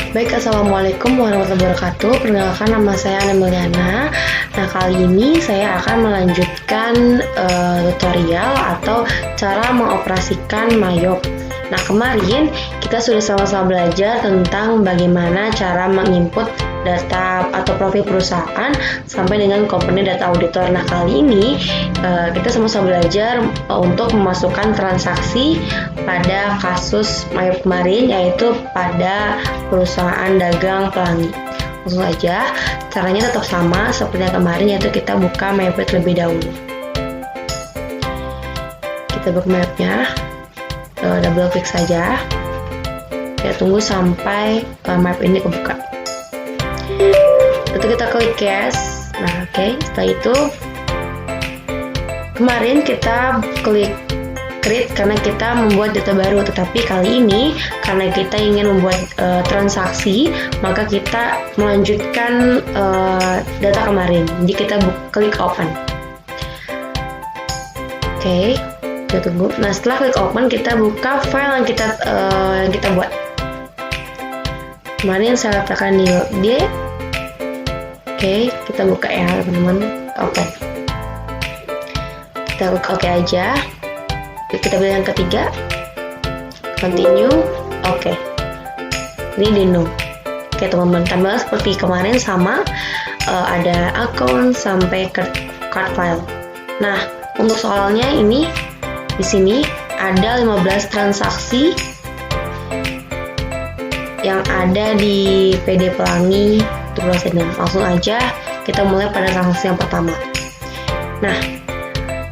Baik, Assalamualaikum warahmatullahi wabarakatuh. Perkenalkan, nama saya Anna. Nah, kali ini saya akan melanjutkan tutorial atau cara mengoperasikan Mayop. Nah, kemarin kita sudah sama-sama belajar tentang bagaimana cara menginput data atau profil perusahaan sampai dengan komponen data auditor. Nah, kali ini kita sama-sama belajar untuk memasukkan transaksi pada kasus Mayop kemarin, yaitu pada perusahaan dagang pelangi. Langsung saja, caranya tetap sama seperti yang kemarin, yaitu kita buka Mayop terlebih dahulu. Kita buka Mayopnya, double klik saja. Kita tunggu sampai Mayop ini kebuka. Lalu kita klik yes. Nah, oke. Setelah itu kemarin kita klik create karena kita membuat data baru, tetapi kali ini karena kita ingin membuat transaksi, maka kita melanjutkan data kemarin. Jadi kita klik open. Oke, kita tunggu. Nah, setelah klik open, kita buka file yang kita buat. Kemarin saya letakkan di D. Oke, kita buka ya teman-teman. Oke, kita klik OK aja. Kita pilih yang ketiga, continue. Oke, ini di no. Oke teman-teman, tambah seperti kemarin sama, ada account sampai ke card file. Nah, untuk soalnya ini di sini ada 15 transaksi yang ada di PD Pelangi untuk proses. Langsung aja kita mulai pada transaksi yang pertama. Nah,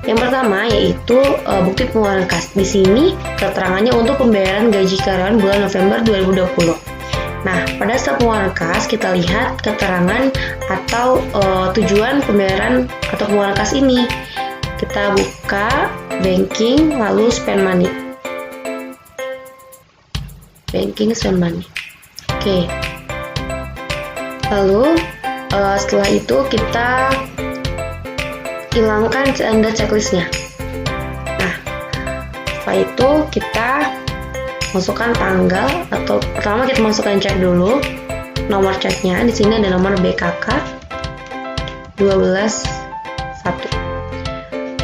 yang pertama yaitu bukti pengeluaran kas. Di sini keterangannya untuk pembayaran gaji karyawan bulan November 2020. Nah, pada saat pengeluaran kas kita lihat keterangan atau tujuan pembayaran atau pengeluaran kas ini. Kita buka banking lalu spend money. Banking spend money. Oke. Lalu setelah itu kita hilangkan tanda checklistnya. Nah, setelah itu kita masukkan tanggal, atau pertama kita masukkan cek dulu nomor ceknya. Di sini ada nomor BKK 12/1.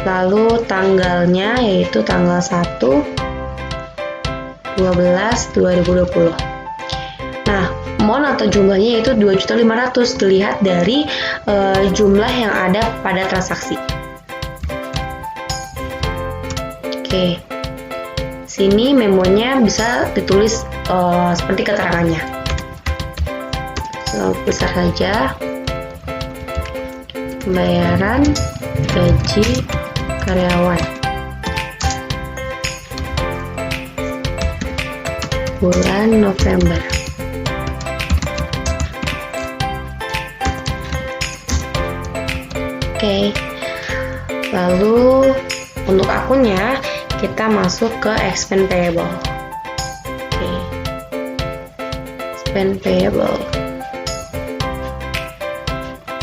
Lalu tanggalnya yaitu tanggal 1/12/2020. Nah, amount atau jumlahnya yaitu 2.500.000, dilihat dari jumlah yang ada pada transaksi. Oke, sini memonya bisa ditulis seperti keterangannya. Besar saja, pembayaran gaji karyawan bulan November. Oke, lalu untuk akunnya kita masuk ke expense payable. Oke, expense payable.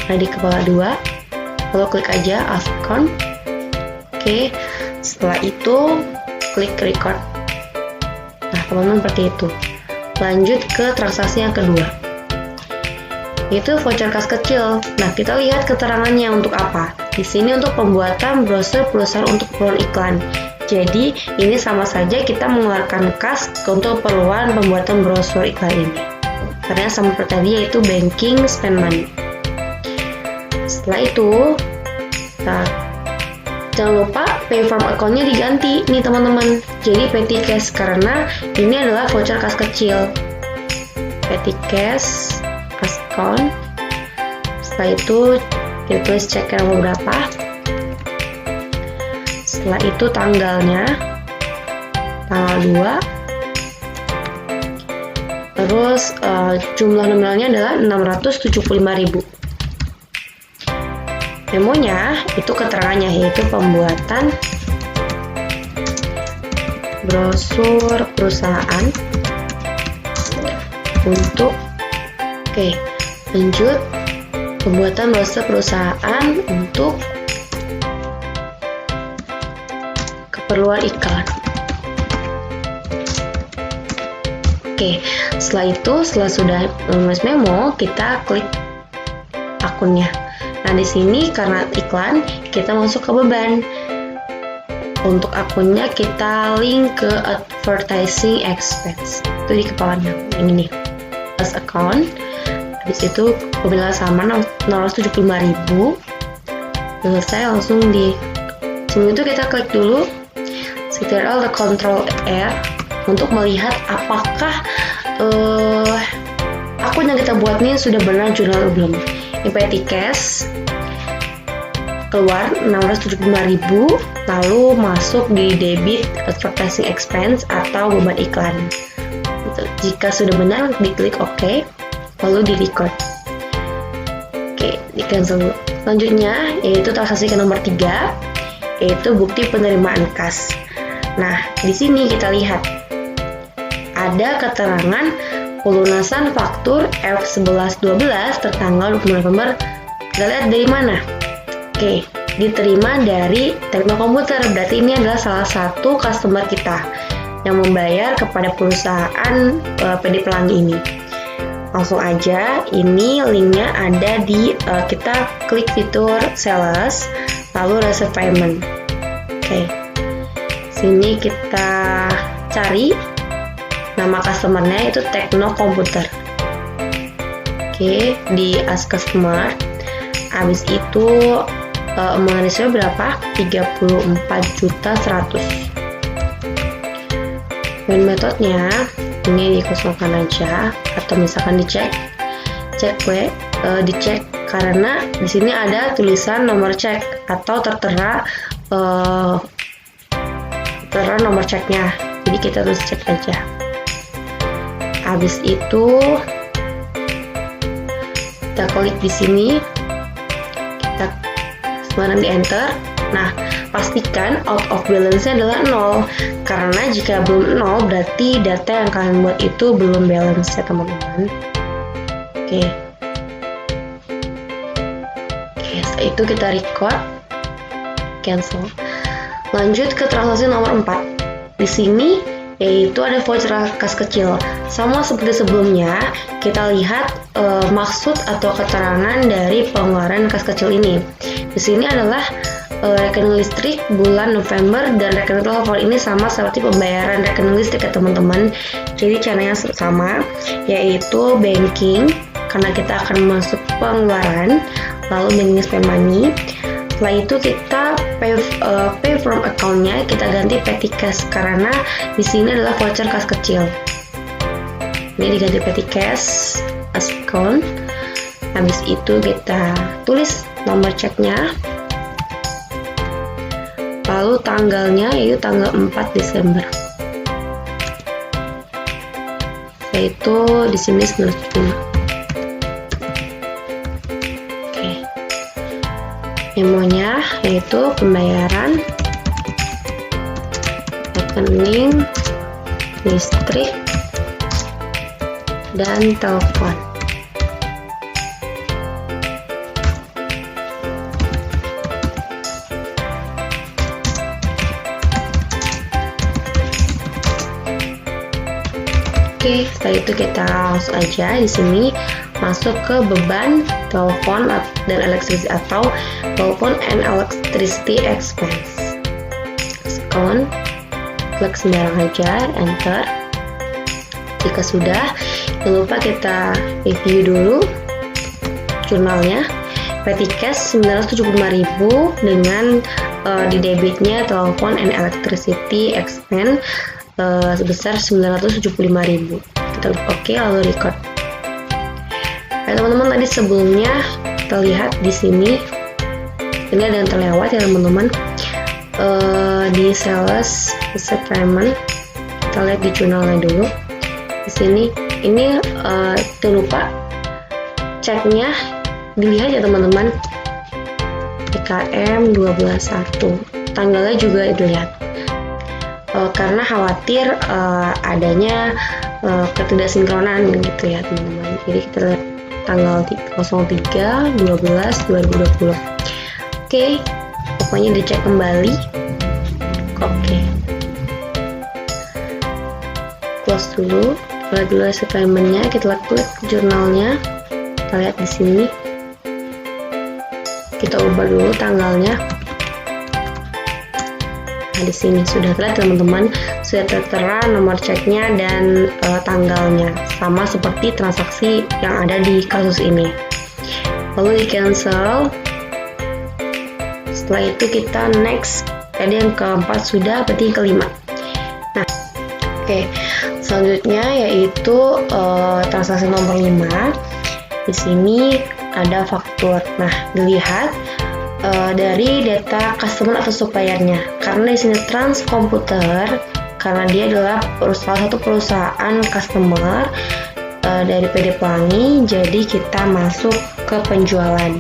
Ada di kepala 2, lalu klik aja account. Oke, setelah itu klik record. Nah, teman-teman, seperti itu. Lanjut ke transaksi yang kedua, itu voucher kas kecil. Nah, kita lihat keterangannya untuk apa. Di sini untuk pembuatan brosur perusahaan untuk keperluan iklan. Jadi, ini sama saja kita mengeluarkan kas untuk keperluan pembuatan brosur iklan ini. Karena sama seperti tadi, yaitu banking spend money. Setelah itu, jangan lupa pay from account-nya diganti nih teman-teman. Jadi petty cash, karena ini adalah voucher kas kecil. Petty cash account. Setelah itu kita tulis cek nomor berapa. Setelah itu tanggalnya tanggal 2. Terus jumlah nominalnya adalah 675.000. Memonya itu keterangannya yaitu pembuatan brosur perusahaan untuk lanjut pembuatan brosur perusahaan untuk keperluan iklan. Oke, setelah itu, setelah sudah menulis memo, kita klik akunnya. Nah, di sini karena iklan, kita masuk ke beban. Untuk akunnya kita link ke advertising expense. Itu di kepalanya. Yang ini. As account. Habis itu apabila sama 675.000. Selesai langsung di sebelum itu kita klik dulu Ctrl the Control R untuk melihat apakah akun yang kita buat ini sudah benar jurnal atau belum. Ini petty cash keluar 675.000, lalu masuk di debit advertising expense atau beban iklan. Jika sudah benar, diklik OK, lalu di record. Oke, di cancel. Selanjutnya yaitu transaksi ke nomor 3, yaitu bukti penerimaan kas. Nah, di sini kita lihat ada keterangan pelunasan faktur F1112 tertanggal 20 November. Kita lihat dari mana? Oke, diterima dari terminal komputer. Berarti ini adalah salah satu customer kita yang membayar kepada perusahaan PD Pelangi ini. Langsung aja, ini linknya ada di kita klik fitur sales, lalu receive payment. Oke, sini kita cari nama customernya itu Tekno Komputer. Oke, di as customer. Habis itu mengenai berapa? 34.100. Dan metodenya ini dikosongkan aja atau misalkan dicek karena di sini ada tulisan nomor cek atau tertera nomor ceknya. Jadi kita terus cek aja. Habis itu kita klik di sini. Kemudian di enter. Nah, pastikan out of balance-nya adalah 0 karena jika belum 0 berarti data yang kalian buat itu belum balance ya teman-teman. Oke, setelah itu kita record, cancel. Lanjut ke transaksi nomor 4. Di sini yaitu ada voucher kas kecil. Sama seperti sebelumnya, kita lihat maksud atau keterangan dari pengeluaran kas kecil ini. Di sini adalah rekening listrik bulan November dan rekening telepon. Ini sama seperti pembayaran rekening listrik ya teman-teman. Jadi caranya sama, yaitu banking karena kita akan masuk pengeluaran, lalu banking spend money. Setelah itu kita pay from account-nya kita ganti petty cash karena di sini adalah voucher kas kecil. Ini diganti petty cash as account. Habis itu kita tulis nomor ceknya, lalu tanggalnya yaitu tanggal 4 Desember. Yaitu di sini 975. Oke. Memonya yaitu pembayaran rekening listrik dan telepon. Oke, setelah itu kita langsung aja di sini masuk ke beban telepon dan electricity atau telepon and electricity expense. Account, klik sembarang aja, enter. Jika sudah, jangan lupa kita review dulu jurnalnya. Petty cash 975.000 dengan di debitnya telepon and electricity expense sebesar 975.000. Kita klik OK lalu record. Nah, teman-teman, tadi sebelumnya kita lihat di sini ini ada yang terlewat ya teman-teman. Di sales payment kita lihat di jurnalnya dulu. Di sini ini jangan lupa ceknya dilihat ya teman-teman. PKM 12.1 tanggalnya juga dilihat. Karena khawatir adanya ketidaksinkronan gitu ya teman-teman. Jadi kita lihat tanggal 03/12/2020. Oke, pokoknya dicek kembali. Oke, close dulu, lihat dulu supplementnya, kita klik jurnalnya, kita lihat di sini, kita ubah dulu tanggalnya. Nah, di sini sudah terlihat teman-teman, sudah tertera nomor ceknya dan tanggalnya, sama seperti transaksi yang ada di kasus ini. Lalu di cancel. Setelah itu kita next. Tadi yang keempat sudah, berarti yang kelima. Nah, oke. Selanjutnya yaitu transaksi nomor 5. Di sini ada faktur. Nah, dilihat dari data customer atau suppliernya, karena di sini Trans Komputer, karena dia adalah salah satu perusahaan customer dari PD Pelangi, jadi kita masuk ke penjualan.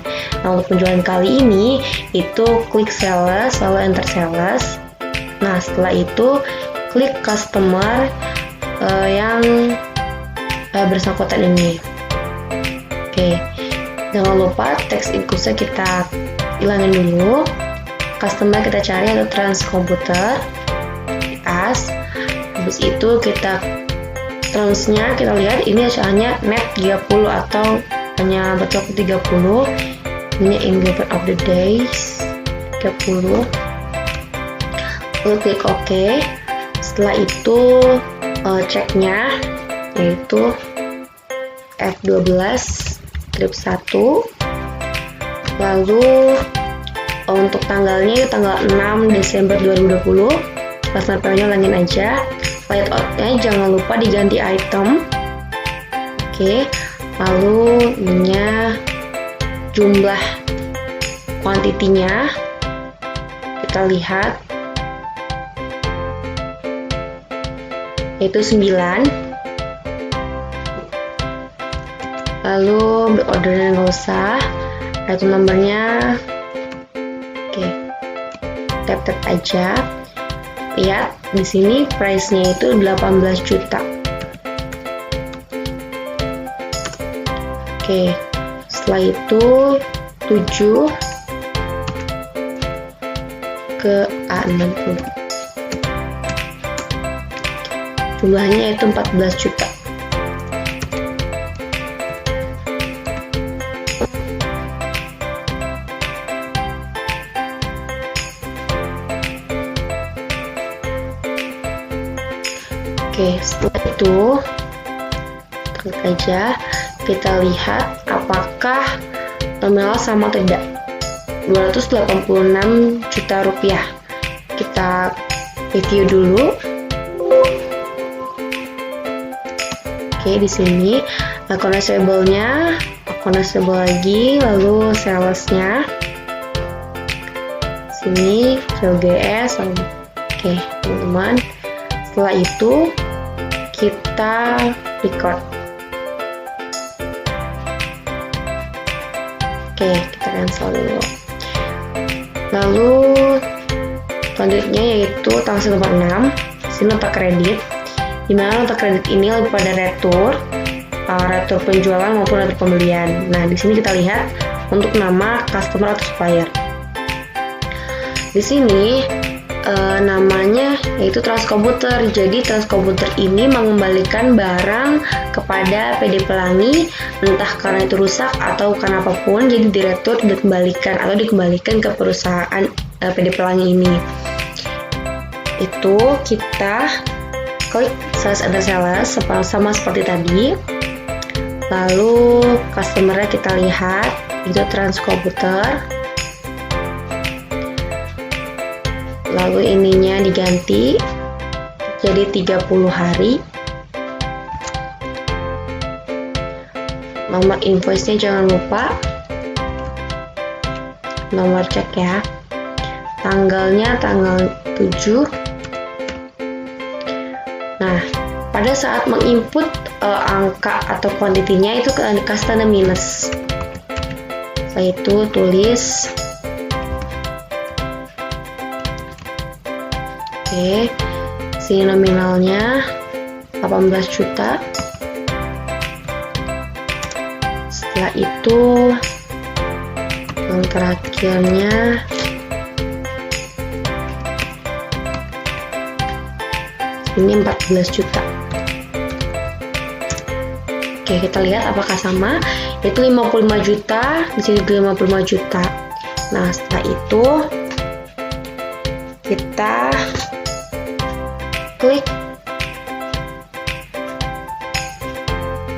Nah, untuk penjualan kali ini itu klik sales, lalu enter sales. Nah, setelah itu klik customer yang bersangkutan ini. Oke, jangan lupa teks inputnya kita hilangin dulu. Customer kita cari atau Trans Komputer, as. Habis itu kita transnya kita lihat ini hanya net 30 atau hanya berlaku 30. Ini engagement of the days 30. Lalu klik OK. Setelah itu ceknya yaitu F12 strip 1. Lalu untuk tanggalnya itu tanggal 6 Desember 2020. Pas sampelnya ulangin aja. Layout-nya jangan lupa diganti item. Oke. Lalu ininya jumlah kuantitinya kita lihat yaitu 9. Lalu ordernya nggak usah, itu nomornya. Oke, tap aja. Lihat di sini price-nya itu 18 juta. Oke, setelah itu 7 ke A60. Jumlahnya itu 14 juta. Oke, setelah itu klik aja, kita lihat apakah nominal sama atau tidak. 286 juta rupiah. Kita review dulu. Oke, di sini account receivable-nya, account receivable lagi, lalu salesnya. Sini COGS. Oke, teman-teman. Setelah itu kita record. Oke, kita cancel dulu. Lalu selanjutnya yaitu transaksi nomor 6. Sini nota kredit. Dimana nota kredit ini lebih pada retur penjualan maupun retur pembelian. Nah, di sini kita lihat untuk nama customer atau supplier. Di sini namanya yaitu Trans Komputer. Jadi Trans Komputer ini mengembalikan barang kepada PD Pelangi, entah karena itu rusak atau karena apapun, jadi diretur dikembalikan ke perusahaan PD Pelangi ini. Itu kita klik sales and sales sama seperti tadi. Lalu customer-nya kita lihat itu Trans Komputer. Lalu ininya diganti jadi 30 hari. Nomor invoice-nya jangan lupa. Nomor cek ya. Tanggalnya tanggal 7. Nah, pada saat menginput angka atau kuantitinya itu dikasih tanda minus. Setelah itu tulis. Oke, sini nominalnya 18 juta. Setelah itu yang terakhirnya ini 14 juta. Oke, kita lihat apakah sama. Itu 55 juta, di sini 55 juta. Nah, setelah itu kita klik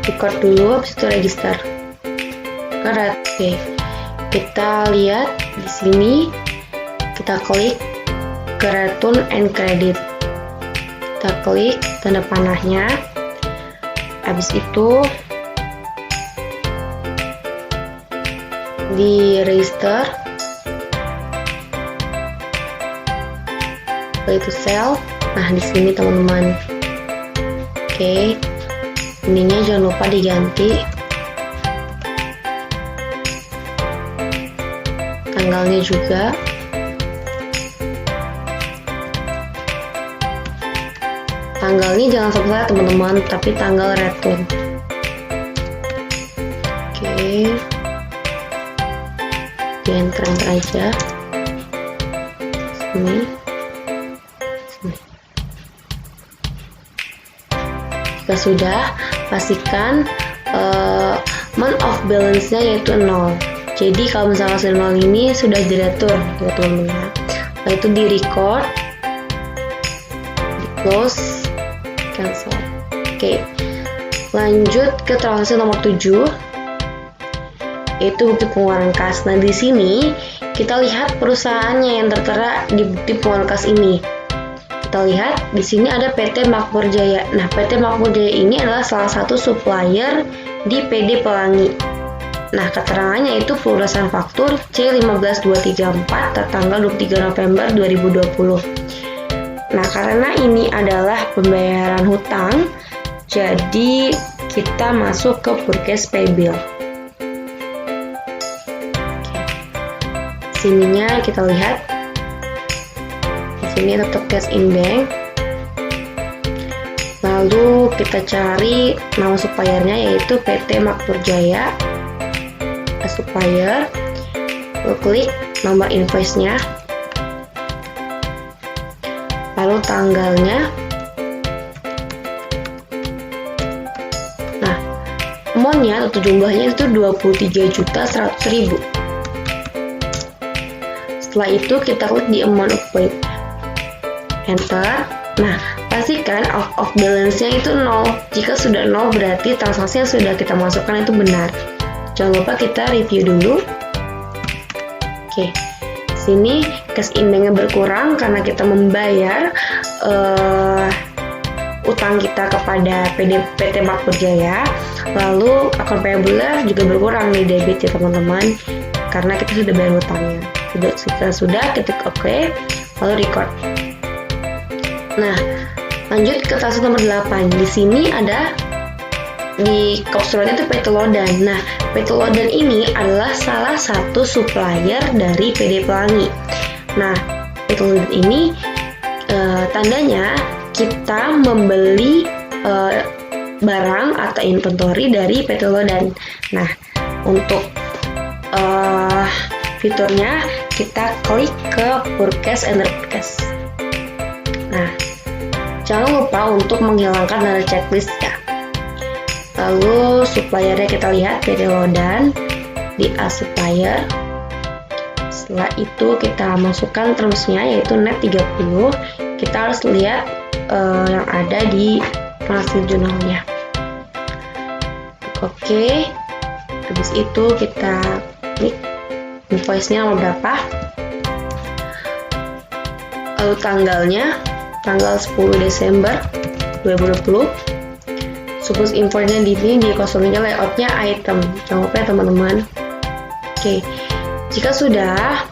record dulu, habis itu register. Oke, kita lihat di sini, kita klik ke return and credit. Kita klik tanda panahnya. Habis itu di register, itu sell. Nah, di sini teman-teman. Oke, ininya jangan lupa diganti. Tanggalnya juga. Tanggalnya jangan sampai teman-teman, tapi tanggal return. Oke. Di enter aja. Sini. Jika sudah, pastikan month of balance-nya yaitu 0. Jadi kalau misalnya hasil 0 ini sudah di return, teman-teman ya. Lalu itu di record, di close, cancel. Oke, lanjut ke transaksi nomor 7, yaitu bukti pengeluaran kas. Nah, di sini kita lihat perusahaannya yang tertera di bukti pengeluaran kas ini. Kita lihat di sini ada PT Makmur Jaya. Nah, PT Makmur Jaya ini adalah salah satu supplier di PD Pelangi. Nah, keterangannya itu pelunasan faktur C15234 tertanggal 23 November 2020. Nah, karena ini adalah pembayaran hutang, jadi kita masuk ke purchase payable. Sininya kita lihat. Di sini tetap cash in bank. Lalu kita cari nama suppliernya yaitu PT Makmur Jaya. Supplier, lalu klik nomor invoice-nya, lalu tanggalnya. Nah, amount-nya atau jumlahnya itu 23.100.000. Setelah itu kita klik di amount of paid, enter. Nah, pastikan out of balance-nya itu 0. Jika sudah 0 berarti transaksi yang sudah kita masukkan itu benar. Jangan lupa kita review dulu. Oke, sini cash in bank-nya berkurang karena kita membayar utang kita kepada PT Makmur Jaya. Lalu akun payable juga berkurang nih, debit ya teman-teman, karena kita sudah bayar utangnya. Sudah ketik OK, lalu record. Nah, lanjut ke transaksi nomor 8. Di sini ada di kapsulnya itu PT Lodan. Nah, PT Lodan ini adalah salah satu supplier dari PD Pelangi. Nah, PT Lodan ini tandanya kita membeli barang atau inventory dari PT Lodan. Nah, untuk fiturnya kita klik ke purchase and repurchase. Nah, jangan lupa untuk menghilangkan dari checklist ya. Lalu suppliernya kita lihat PT Lodan di A supplier. Setelah itu kita masukkan termsnya yaitu net 30. Kita harus lihat yang ada di transaksi jurnalnya. Oke, habis itu kita klik invoice-nya nomor berapa, lalu tanggalnya tanggal 10 Desember 2020. Supus infonya di sini dikosongin layoutnya item. Jangan lupa ya teman-teman. Oke, jika sudah,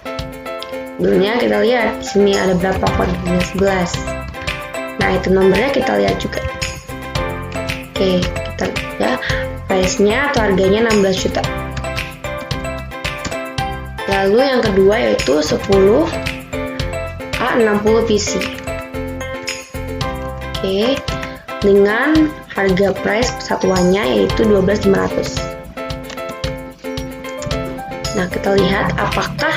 dulunya kita lihat di sini ada berapa kuantitasnya, 11. Nah, item nomornya kita lihat juga. Oke, kita lihat price-nya atau harganya 16 juta. Lalu yang kedua yaitu 10 A60 PC. Oke, dengan harga price satuannya yaitu 12.500. Nah, kita lihat apakah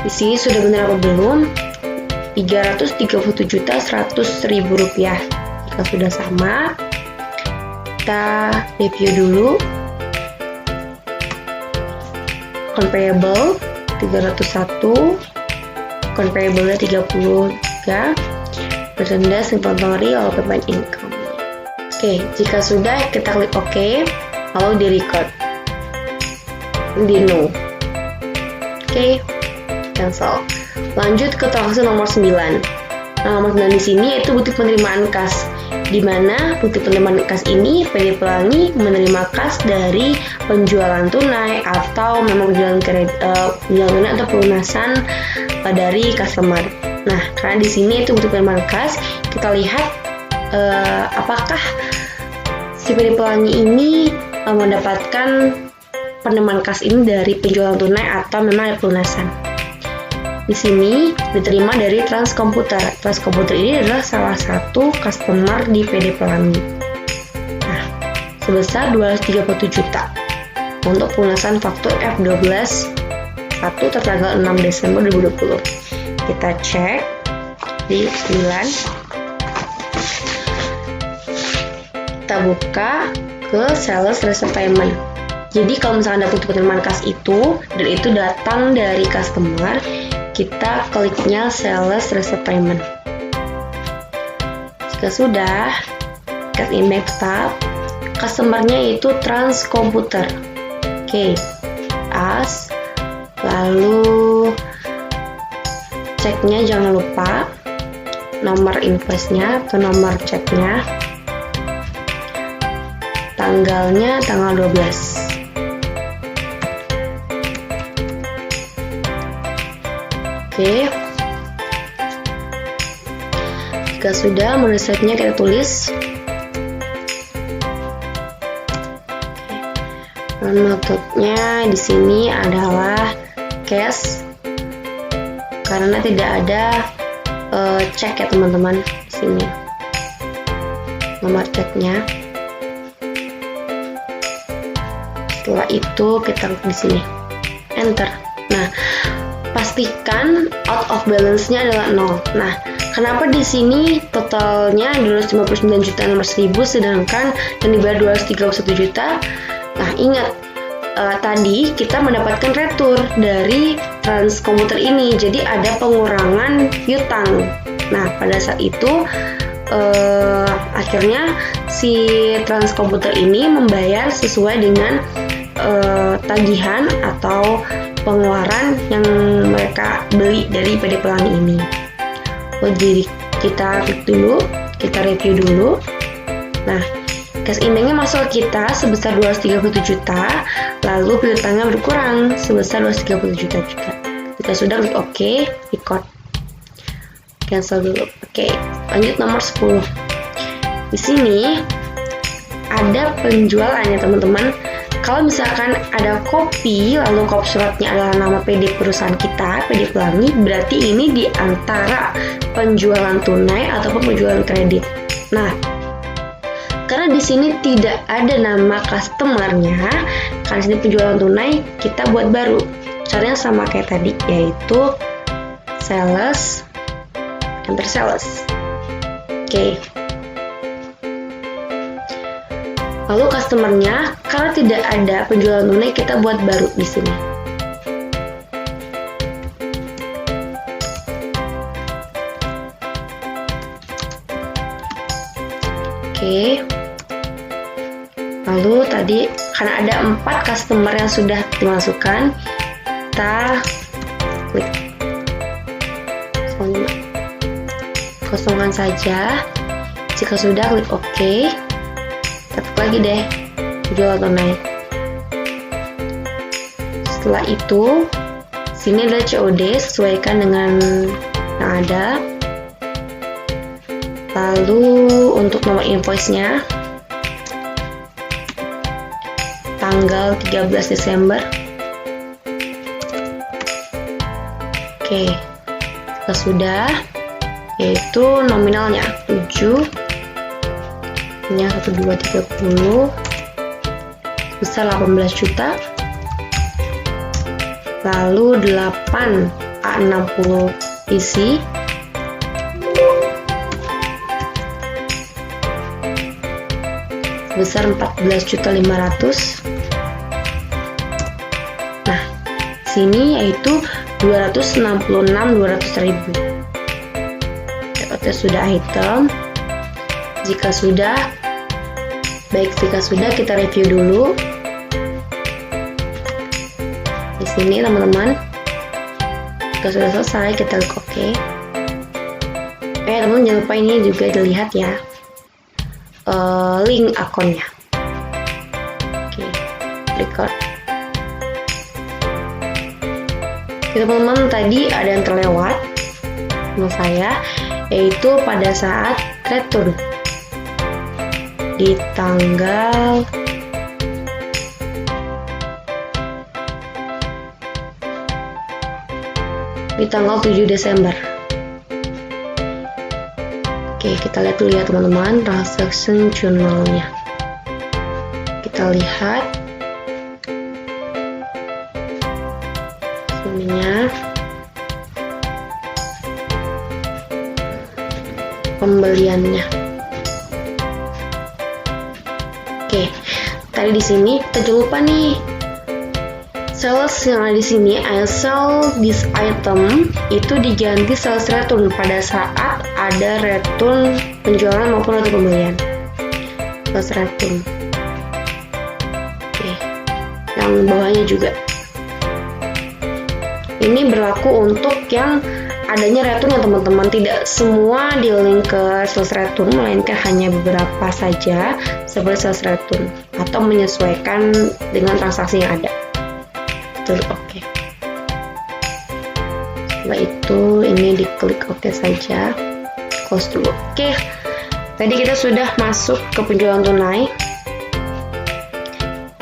di sini sudah benar apa belum. 337.100.000 rupiah. Jika sudah sama, kita review dulu. Account payable 301, account payable-nya 33, bertanda inventory all payment income. Oke, jika sudah kita klik OK, lalu di record, di no. Oke, cancel. Lanjut ke transaksi nomor 9. Nah, nomor 9 di sini yaitu bukti penerimaan kas, di mana bukti penerimaan kas ini PD Pelangi menerima kas dari penjualan tunai atau memang penjualan tunai atau pelunasan dari customer. Nah, karena di sini itu bukti penerimaan kas, kita lihat apakah si PD Pelangi ini mendapatkan penerimaan kas ini dari penjualan tunai atau memang dari pelunasan. Di sini diterima dari Transkomputer. Transkomputer ini adalah salah satu customer di PD Pelangi. Nah, sebesar 237 juta untuk pelunasan faktur F12 1 tertanggal 6 Desember 2020. Kita cek di 9. Kita buka ke sales receipt payment. Jadi kalau misalnya ada bukti penerimaan kas itu dan itu datang dari customer, kita kliknya sales receipt payment. Jika sudah, get in next tab, customernya itu Transkomputer. Oke, as, lalu ceknya jangan lupa nomor invoice-nya atau nomor ceknya, tanggalnya tanggal 12. Oke, jika sudah resepnya kita tulis. Metodenya di sini adalah cash karena tidak ada cek ya teman-teman. Di sini nomor ceknya. Setelah itu kita klik di sini, enter. Nah, pastikan out of balance-nya adalah 0. Nah, kenapa di sini totalnya 259 juta nomor 1000 sedangkan yang dibayar 231 juta? Nah, ingat tadi kita mendapatkan retur dari Transkomputer ini, jadi ada pengurangan piutang. Nah, pada saat itu akhirnya si Transkomputer ini membayar sesuai dengan tagihan atau pengeluaran yang mereka beli dari PD Pelangi ini. Jadi kita klik dulu, kita review dulu. Nah, cash in-nya masuk ke kita sebesar 237 juta, lalu piutangnya berkurang sebesar 230 juta juga. Kita sudah klik OK, record, cancel dulu. Oke, lanjut nomor 10. Di sini ada penjualannya teman-teman. Kalau misalkan ada kopi, lalu kop suratnya adalah nama PD perusahaan kita, PD Pelangi, berarti ini di antara penjualan tunai ataupun penjualan kredit. Nah, karena di sini tidak ada nama customer-nya, karena di sini penjualan tunai, kita buat baru. Caranya sama kayak tadi, yaitu sales, enter sales. Oke. Lalu customer-nya, karena tidak ada penjualan tunai, kita buat baru di sini. Oke. Lalu tadi karena ada 4 customer yang sudah dimasukkan, kita klik kosongkan saja. Jika sudah, klik OK. Ketik lagi deh penjualan tunai. Setelah itu sini adalah COD, sesuaikan dengan yang ada. Lalu untuk nomor invoice-nya tanggal 13 Desember. Oke, sudah, yaitu nominalnya 7 nya 1230 besar 18 juta, lalu 8 A60 isi, sebesar 14.500.000. Nah, sini yaitu 266.200.000. Apakah sudah item? Jika sudah, kita review dulu. Di sini teman-teman, jika sudah selesai kita klik OK. Teman-teman jangan lupa ini juga dilihat ya, link akunnya. Oke, record. Teman-teman, tadi ada yang terlewat menurut saya, yaitu pada saat return di tanggal di tanggal 7 Desember. Oke, kita lihat dulu ya teman-teman transaction journalnya. Kita lihat ininya, pembeliannya. Oke, tadi di sini kita lupa nih, sales yang ada di sini, I sell this item, itu diganti sales return pada saat ada return penjualan maupun return pembelian. Sales return. Oke, yang bawahnya juga. Ini berlaku untuk yang adanya return ya teman-teman, tidak semua di link ke sales return, melainkan hanya beberapa saja seperti sales return atau menyesuaikan dengan transaksi yang ada. Betul, oke. Setelah itu ini diklik OK saja, close dulu. Oke, tadi kita sudah masuk ke penjualan tunai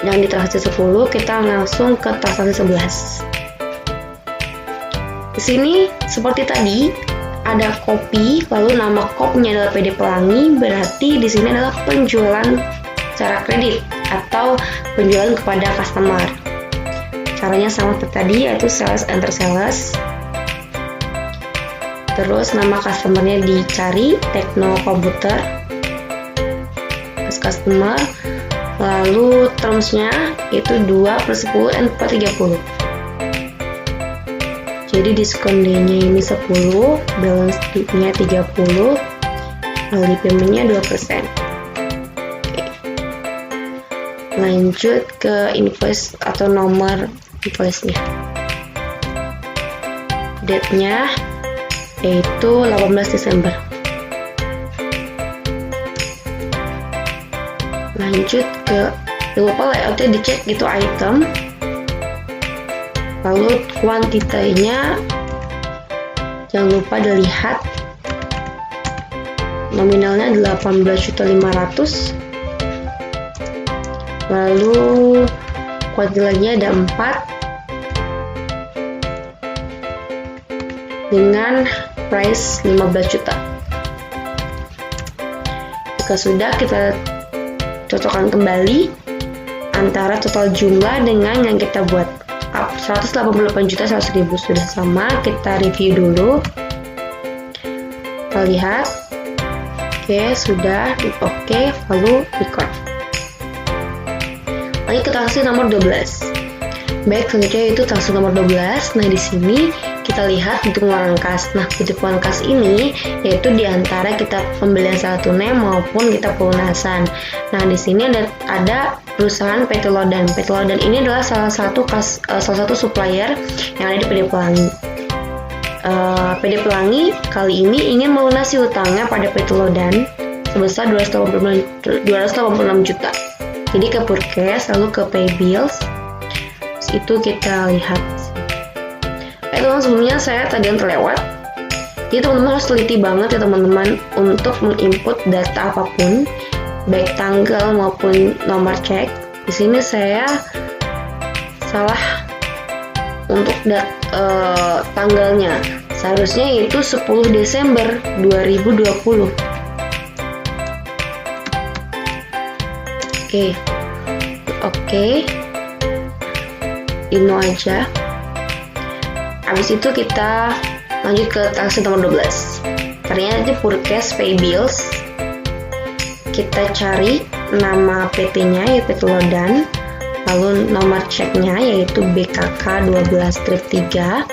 dan di transaksi 10 kita langsung ke transaksi 11. Di sini seperti tadi ada kopi, lalu nama kopnya adalah PD Pelangi, berarti di sini adalah penjualan secara kredit atau penjualan kepada customer. Caranya sama seperti tadi, yaitu sales enter sales. Terus nama customernya dicari Tekno Komputer, customer, lalu termsnya itu 2/10 and 4/30. Jadi diskon D-nya ini 10, balance nya 30, early payment-nya 2%. Oke. Lanjut ke invoice atau nomor invoice-nya. Date-nya yaitu 18 Desember. Lanjut ke, jangan lupa layout-nya dicek gitu item. Lalu kuantitinya jangan lupa dilihat, nominalnya 18.500.000. Lalu kuantitinya ada 4 dengan price 15 juta. Jika sudah, kita cocokkan kembali antara total jumlah dengan yang kita buat. 188.100.000 sudah sama, kita review dulu. Kita lihat. Oke, sudah. Oke, lalu record. Lagi ke transaksi nomor 12. Baik, selanjutnya itu transaksi nomor 12. Nah, di sini kita lihat bentuk pengeluaran kas. Nah, bentuk pengeluaran kas ini yaitu diantara kita pembelian secara tunai maupun kita pelunasan. Nah, di sini ada perusahaan PT Lodan. PT Lodan ini adalah salah satu supplier yang ada di PD Pelangi. PD Pelangi kali ini ingin melunasi hutangnya pada PT Lodan sebesar 286 juta. Jadi ke purchase, lalu ke pay bills. Itu kita lihat. Teman-teman, sebelumnya saya tadi yang terlewat. Jadi teman-teman harus teliti banget ya teman-teman untuk menginput data apapun, baik tanggal maupun nomor cek. Di sini saya salah untuk tanggalnya. Seharusnya itu 10 Desember 2020. Oke. Dino aja. Habis itu kita lanjut ke transaksi nomor 12. Ternyata itu purchase pay bills. Kita cari nama PT-nya yaitu PT Lodan, lalu nomor ceknya yaitu BKK 12-3,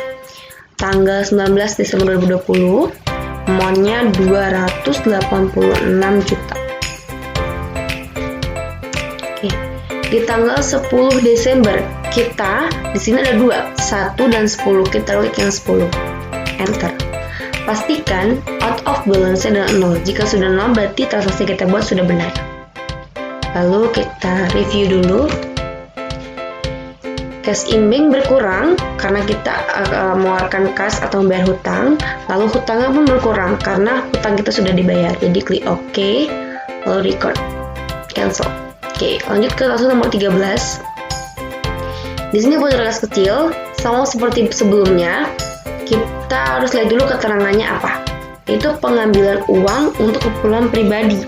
tanggal 19 Desember 2020, amount-nya 286 juta. Oke, di tanggal 10 Desember kita di sini ada 2, 1 dan 10. Kita klik yang 10. Enter. Pastikan out of balance adalah 0. Jika sudah 0 berarti transaksi kita buat sudah benar. Lalu kita review dulu. Cash in bank berkurang karena kita mengeluarkan kas atau membayar hutang. Lalu hutangnya pun berkurang karena hutang kita sudah dibayar. Jadi klik OK, lalu record, cancel. Oke, lanjut ke kasus nomor 13. Di sini buat kas kecil, sama seperti sebelumnya, kita harus lihat dulu keterangannya apa. Itu pengambilan uang untuk keperluan pribadi.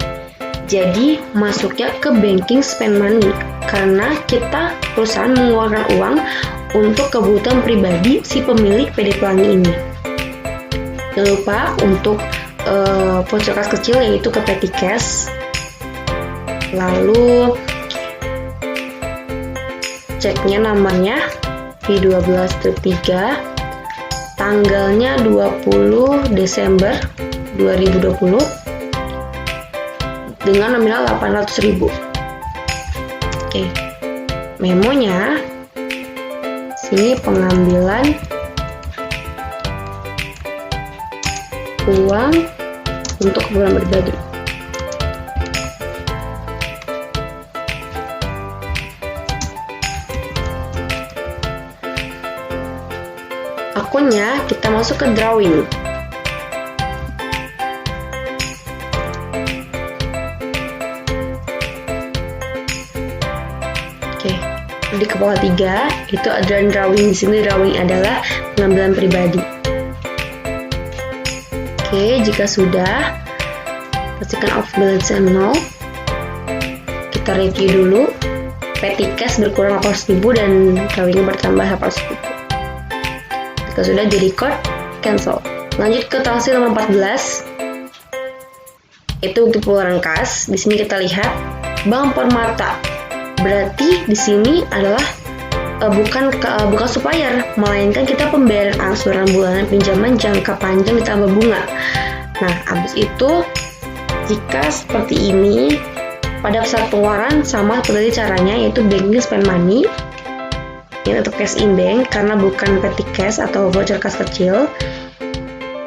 Jadi masuknya ke banking spend money karena kita perusahaan mengeluarkan uang untuk kebutuhan pribadi si pemilik PD Pelangi ini. Jangan lupa untuk voucher kas kecil yaitu ke petty cash. Lalu ceknya nomornya P12-3, tanggalnya 20 Desember 2020 dengan nominal 800.000. Oke, memonya sini pengambilan uang untuk keperluan pribadi. Akunnya kita masuk ke drawing. Oke, di kepala 3 itu ada drawing. Di sini drawing adalah pengambilan pribadi. Oke, jika sudah, pastikan off balance 0. Kita review dulu. Petty cash berkurang 800.000 dan drawingnya bertambah 800.000. Jika sudah di record, cancel. Lanjut ke transaksi nomor 14. Itu untuk pengeluaran kas. Di sini kita lihat Bank Permata. Berarti di sini adalah bukan supplier, melainkan kita pembayaran angsuran bulanan pinjaman jangka panjang ditambah bunga. Nah, habis itu jika seperti ini pada saat pengeluaran sama seperti caranya yaitu banking spend money. Ini untuk cash in bank karena bukan petty cash atau voucher kas kecil.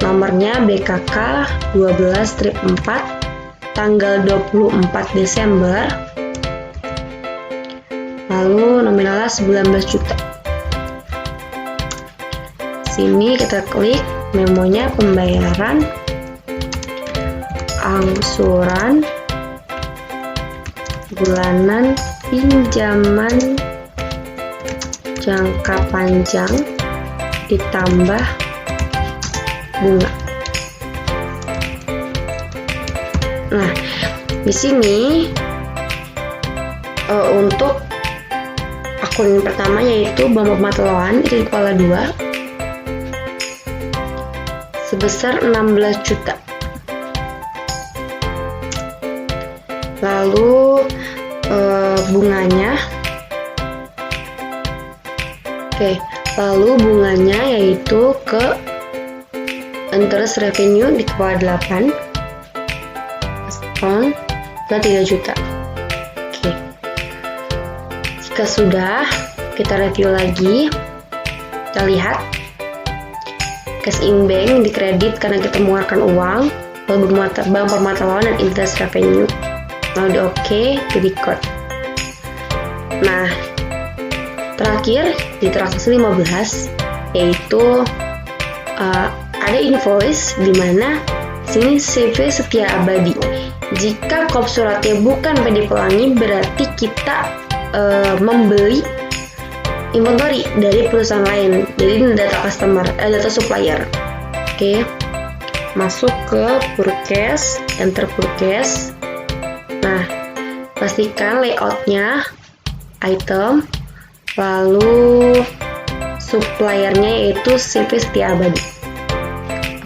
Nomornya BKK 12-4, tanggal 24 Desember. Lalu nominalnya 19 juta. Sini kita klik memonya pembayaran angsuran bulanan pinjaman jangka panjang ditambah bunga. Nah, di sini untuk akun pertama yaitu Bank Permata Loan itu di kepala 2 sebesar 16 juta. Lalu bunganya yaitu ke interest revenue di kepala 8 ke 3 juta. Oke. Jika sudah, kita review lagi. Kita lihat cash in bank di kredit karena kita mengeluarkan uang, lalu Bank Permata Loan dan interest revenue. Lalu di OK, di record. Nah, terakhir di transaksi 15 yaitu ada invoice di mana sini CV setia abadi. Jika kop suratnya bukan PD Pelangi berarti kita membeli inventory dari perusahaan lain. Jadi ini data customer, data supplier. Oke. Masuk ke purchase, enter purchase. Nah, pastikan layoutnya item, lalu suppliernya yaitu CV setia abadi.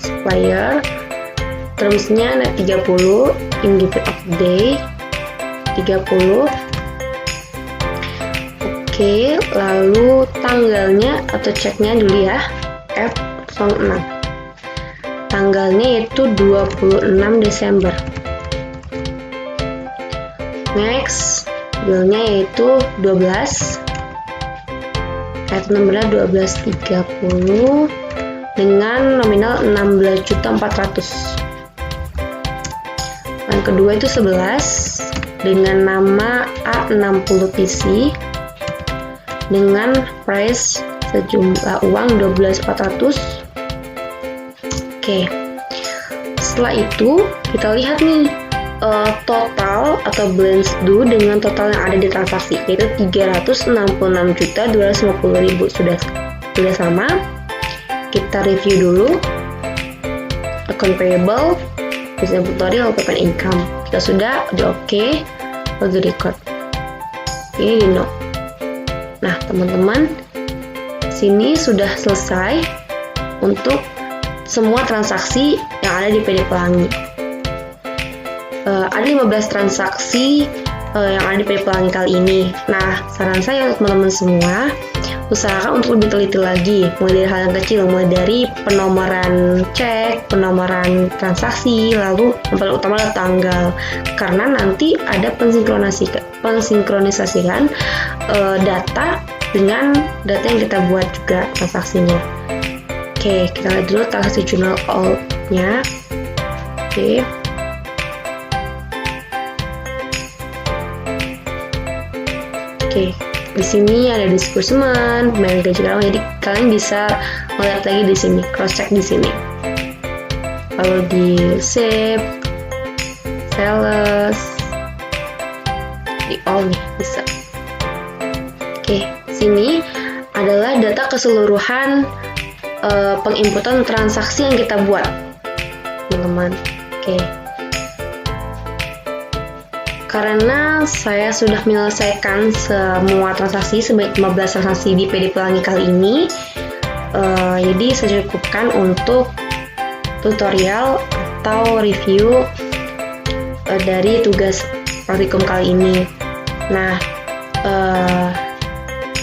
Supplier, termsnya net 30, in given of day, 30. Oke, lalu tanggalnya atau ceknya dulu ya, F06. Tanggalnya itu 26 Desember. Next, bilnya yaitu 12. Item nomornya 1230 dengan nominal 16.400.000. Yang kedua itu 11 dengan nama A60PC dengan price sejumlah uang 12.400. Oke, setelah itu kita lihat nih total atau balance due dengan total yang ada di transaksi, yaitu 366.250.000. Sudah sama. Kita review dulu account payable, business tutorial, open income. Kita sudah oke, lagi record. Ini di no. Nah teman-teman, sini sudah selesai untuk semua transaksi yang ada di PD Pelangi. Ada 15 transaksi yang ada di PD Pelangi kali ini. Nah, saran saya untuk teman-teman semua, usahakan untuk lebih teliti lagi, mulai dari hal yang kecil, mulai dari penomoran cek, penomoran transaksi, lalu yang paling utama adalah tanggal, karena nanti ada pensinkronisasikan data dengan data yang kita buat juga transaksinya. Oke, kita lihat dulu transaksi journal all-nya. Oke. Oke, di sini ada disbursement, pembayaran gaji karyawan, jadi kalian bisa melihat lagi di sini, cross check di sini. Lalu di save, sales, di all nih bisa. Oke, sini adalah data keseluruhan penginputan transaksi yang kita buat, teman-teman. Oke. Karena saya sudah menyelesaikan semua transaksi, sebanyak 15 transaksi di PD Pelangi kali ini, jadi saya cukupkan untuk tutorial atau review dari tugas praktikum kali ini. Nah,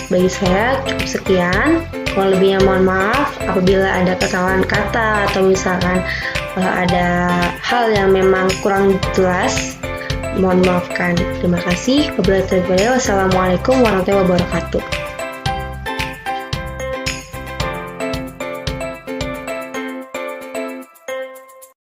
bagi saya cukup sekian. Kalau lebihnya mohon maaf apabila ada kesalahan kata atau misalkan ada hal yang memang kurang jelas, mohon maafkan. Terima kasih. Wassalamualaikum warahmatullahi wabarakatuh.